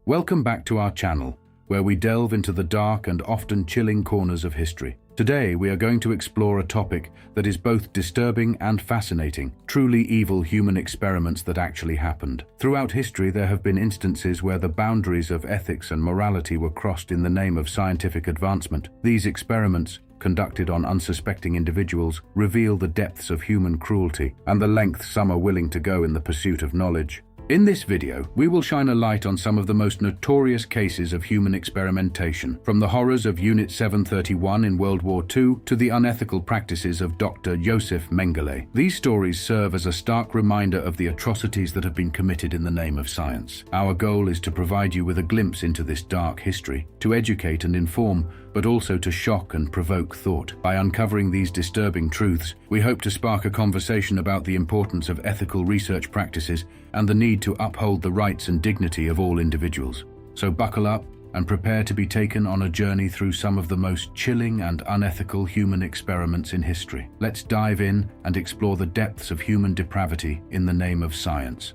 Welcome back to our channel, where we delve into the dark and often chilling corners of history. Today, we are going to explore a topic that is both disturbing and fascinating, truly evil human experiments that actually happened. Throughout history, there have been instances where the boundaries of ethics and morality were crossed in the name of scientific advancement. These experiments, conducted on unsuspecting individuals, reveal the depths of human cruelty and the lengths some are willing to go in the pursuit of knowledge. In this video, we will shine a light on some of the most notorious cases of human experimentation, from the horrors of Unit 731 in World War II to the unethical practices of Dr. Josef Mengele. These stories serve as a stark reminder of the atrocities that have been committed in the name of science. Our goal is to provide you with a glimpse into this dark history, to educate and inform, but also to shock and provoke thought. By uncovering these disturbing truths, we hope to spark a conversation about the importance of ethical research practices and the need to uphold the rights and dignity of all individuals. So buckle up and prepare to be taken on a journey through some of the most chilling and unethical human experiments in history. Let's dive in and explore the depths of human depravity in the name of science.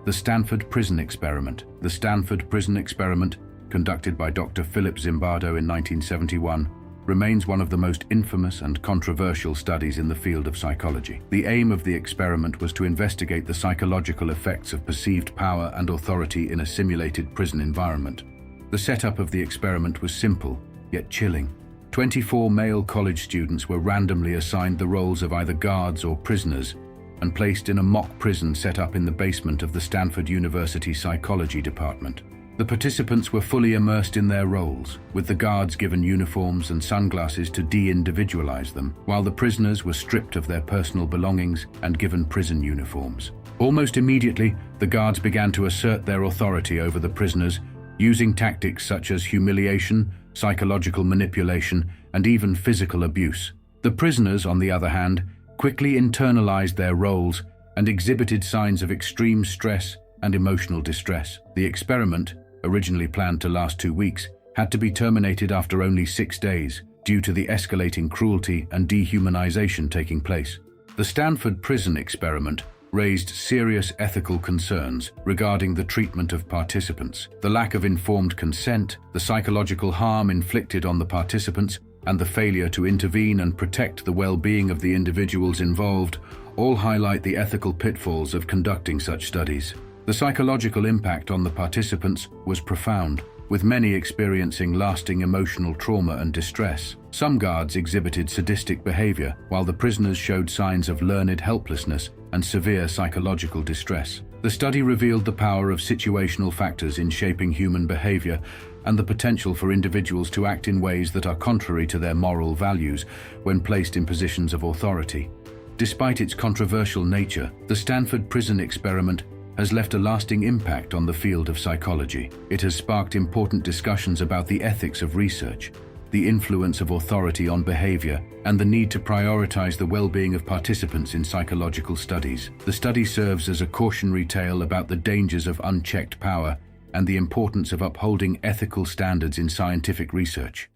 The Stanford Prison Experiment. The Stanford Prison Experiment, conducted by Dr. Philip Zimbardo in 1971, remains one of the most infamous and controversial studies in the field of psychology. The aim of the experiment was to investigate the psychological effects of perceived power and authority in a simulated prison environment. The setup of the experiment was simple, yet chilling. 24 male college students were randomly assigned the roles of either guards or prisoners and placed in a mock prison set up in the basement of the Stanford University Psychology Department. The participants were fully immersed in their roles, with the guards given uniforms and sunglasses to de-individualize them, while the prisoners were stripped of their personal belongings and given prison uniforms. Almost immediately, the guards began to assert their authority over the prisoners, using tactics such as humiliation, psychological manipulation, and even physical abuse. The prisoners, on the other hand, quickly internalized their roles and exhibited signs of extreme stress and emotional distress. The experiment, originally planned to last 2 weeks, had to be terminated after only 6 days due to the escalating cruelty and dehumanization taking place. The Stanford Prison Experiment raised serious ethical concerns regarding the treatment of participants, the lack of informed consent, the psychological harm inflicted on the participants, and the failure to intervene and protect the well-being of the individuals involved all highlight the ethical pitfalls of conducting such studies. The psychological impact on the participants was profound, with many experiencing lasting emotional trauma and distress. Some guards exhibited sadistic behavior, while the prisoners showed signs of learned helplessness and severe psychological distress. The study revealed the power of situational factors in shaping human behavior and the potential for individuals to act in ways that are contrary to their moral values when placed in positions of authority. Despite its controversial nature, the Stanford Prison Experiment has left a lasting impact on the field of psychology. It has sparked important discussions about the ethics of research, the influence of authority on behavior, and the need to prioritize the well-being of participants in psychological studies. The study serves as a cautionary tale about the dangers of unchecked power and the importance of upholding ethical standards in scientific research.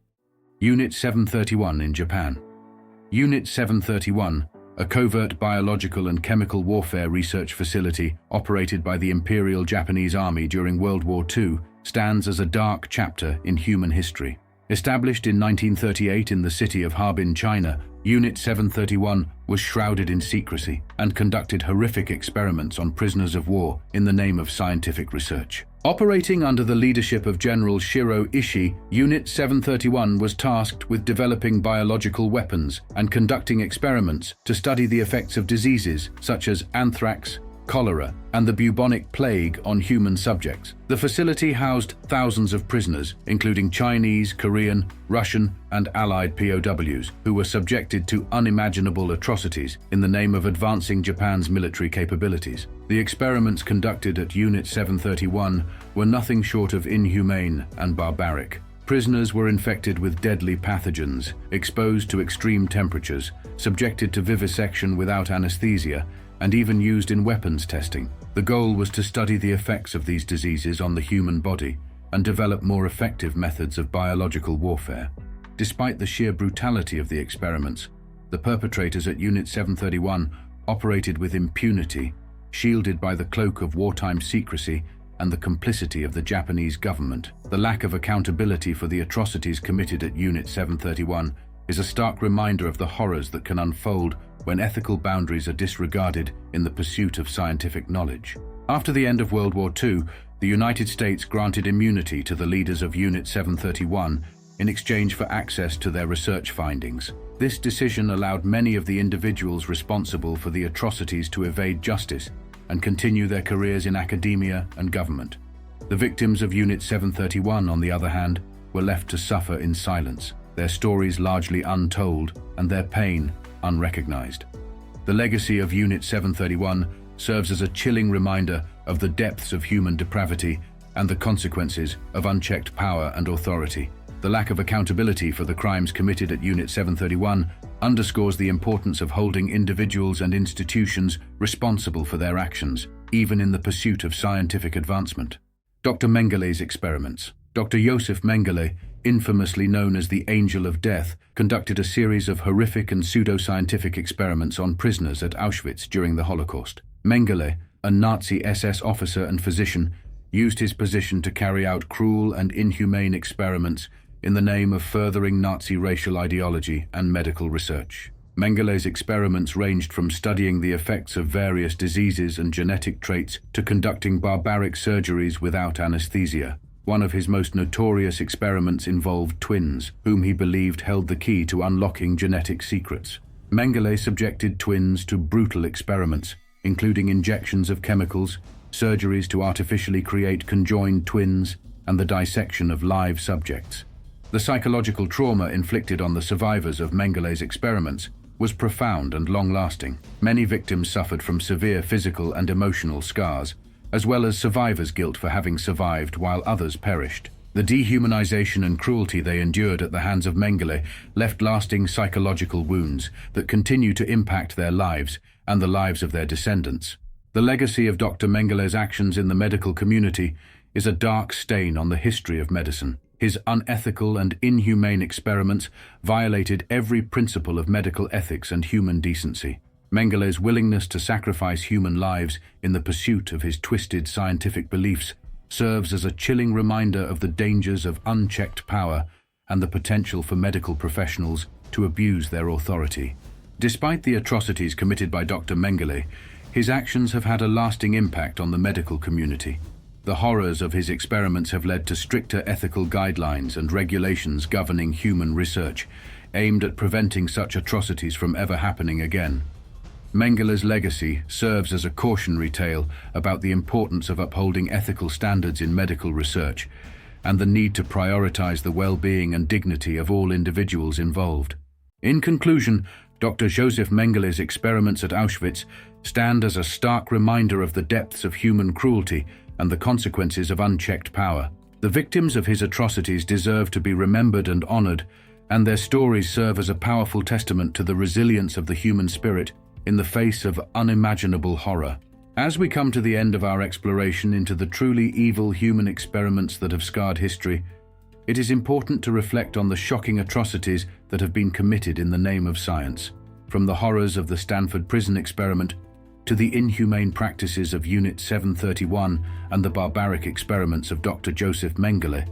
Unit 731 in Japan. Unit 731, a covert biological and chemical warfare research facility operated by the Imperial Japanese Army during World War II, stands as a dark chapter in human history. Established in 1938 in the city of Harbin, China, Unit 731 was shrouded in secrecy and conducted horrific experiments on prisoners of war in the name of scientific research. Operating under the leadership of General Shiro Ishii, Unit 731 was tasked with developing biological weapons and conducting experiments to study the effects of diseases such as anthrax, cholera, and the bubonic plague on human subjects. The facility housed thousands of prisoners, including Chinese, Korean, Russian, and Allied POWs, who were subjected to unimaginable atrocities in the name of advancing Japan's military capabilities. The experiments conducted at Unit 731 were nothing short of inhumane and barbaric. Prisoners were infected with deadly pathogens, exposed to extreme temperatures, subjected to vivisection without anesthesia, and even used in weapons testing. The goal was to study the effects of these diseases on the human body and develop more effective methods of biological warfare. Despite the sheer brutality of the experiments, the perpetrators at Unit 731 operated with impunity, shielded by the cloak of wartime secrecy and the complicity of the Japanese government. The lack of accountability for the atrocities committed at Unit 731 is a stark reminder of the horrors that can unfold when ethical boundaries are disregarded in the pursuit of scientific knowledge. After the end of World War II, the United States granted immunity to the leaders of Unit 731 in exchange for access to their research findings. This decision allowed many of the individuals responsible for the atrocities to evade justice and continue their careers in academia and government. The victims of Unit 731, on the other hand, were left to suffer in silence, their stories largely untold and their pain unrecognized. The legacy of Unit 731 serves as a chilling reminder of the depths of human depravity and the consequences of unchecked power and authority. The lack of accountability for the crimes committed at Unit 731 underscores the importance of holding individuals and institutions responsible for their actions, even in the pursuit of scientific advancement. Dr. Mengele's experiments. Dr. Josef Mengele, infamously known as the Angel of Death, conducted a series of horrific and pseudoscientific experiments on prisoners at Auschwitz during the Holocaust. Mengele, a Nazi SS officer and physician, used his position to carry out cruel and inhumane experiments in the name of furthering Nazi racial ideology and medical research. Mengele's experiments ranged from studying the effects of various diseases and genetic traits to conducting barbaric surgeries without anesthesia. One of his most notorious experiments involved twins, whom he believed held the key to unlocking genetic secrets. Mengele subjected twins to brutal experiments, including injections of chemicals, surgeries to artificially create conjoined twins, and the dissection of live subjects. The psychological trauma inflicted on the survivors of Mengele's experiments was profound and long-lasting. Many victims suffered from severe physical and emotional scars, as well as survivors' guilt for having survived while others perished. The dehumanization and cruelty they endured at the hands of Mengele left lasting psychological wounds that continue to impact their lives and the lives of their descendants. The legacy of Dr. Mengele's actions in the medical community is a dark stain on the history of medicine. His unethical and inhumane experiments violated every principle of medical ethics and human decency. Mengele's willingness to sacrifice human lives in the pursuit of his twisted scientific beliefs serves as a chilling reminder of the dangers of unchecked power and the potential for medical professionals to abuse their authority. Despite the atrocities committed by Dr. Mengele, his actions have had a lasting impact on the medical community. The horrors of his experiments have led to stricter ethical guidelines and regulations governing human research, aimed at preventing such atrocities from ever happening again. Mengele's legacy serves as a cautionary tale about the importance of upholding ethical standards in medical research and the need to prioritize the well-being and dignity of all individuals involved. In conclusion, Dr. Josef Mengele's experiments at Auschwitz stand as a stark reminder of the depths of human cruelty and the consequences of unchecked power. The victims of his atrocities deserve to be remembered and honored, and their stories serve as a powerful testament to the resilience of the human spirit in the face of unimaginable horror. As we come to the end of our exploration into the truly evil human experiments that have scarred history, it is important to reflect on the shocking atrocities that have been committed in the name of science. From the horrors of the Stanford Prison Experiment to the inhumane practices of Unit 731 and the barbaric experiments of Dr. Josef Mengele,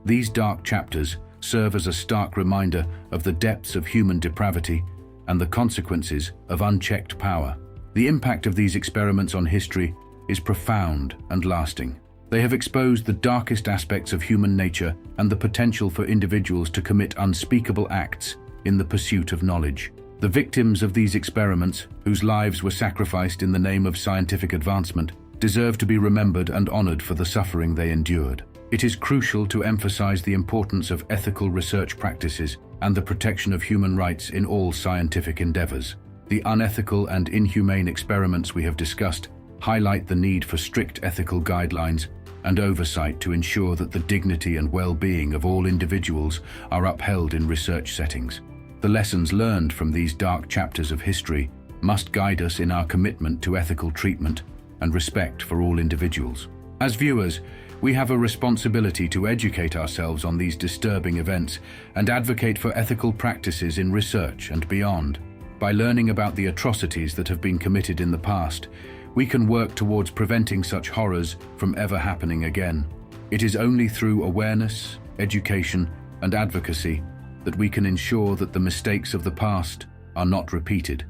these dark chapters serve as a stark reminder of the depths of human depravity and the consequences of unchecked power. The impact of these experiments on history is profound and lasting. They have exposed the darkest aspects of human nature and the potential for individuals to commit unspeakable acts in the pursuit of knowledge. The victims of these experiments, whose lives were sacrificed in the name of scientific advancement, deserve to be remembered and honored for the suffering they endured. It is crucial to emphasize the importance of ethical research practices and the protection of human rights in all scientific endeavors. The unethical and inhumane experiments we have discussed highlight the need for strict ethical guidelines and oversight to ensure that the dignity and well-being of all individuals are upheld in research settings. The lessons learned from these dark chapters of history must guide us in our commitment to ethical treatment and respect for all individuals. As viewers, we have a responsibility to educate ourselves on these disturbing events and advocate for ethical practices in research and beyond. By learning about the atrocities that have been committed in the past, we can work towards preventing such horrors from ever happening again. It is only through awareness, education, and advocacy that we can ensure that the mistakes of the past are not repeated,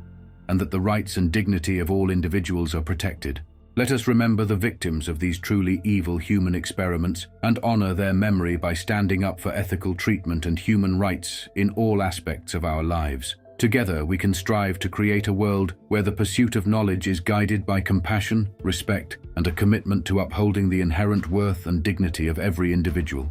and that the rights and dignity of all individuals are protected. Let us remember the victims of these truly evil human experiments and honor their memory by standing up for ethical treatment and human rights in all aspects of our lives. Together, we can strive to create a world where the pursuit of knowledge is guided by compassion, respect, and a commitment to upholding the inherent worth and dignity of every individual.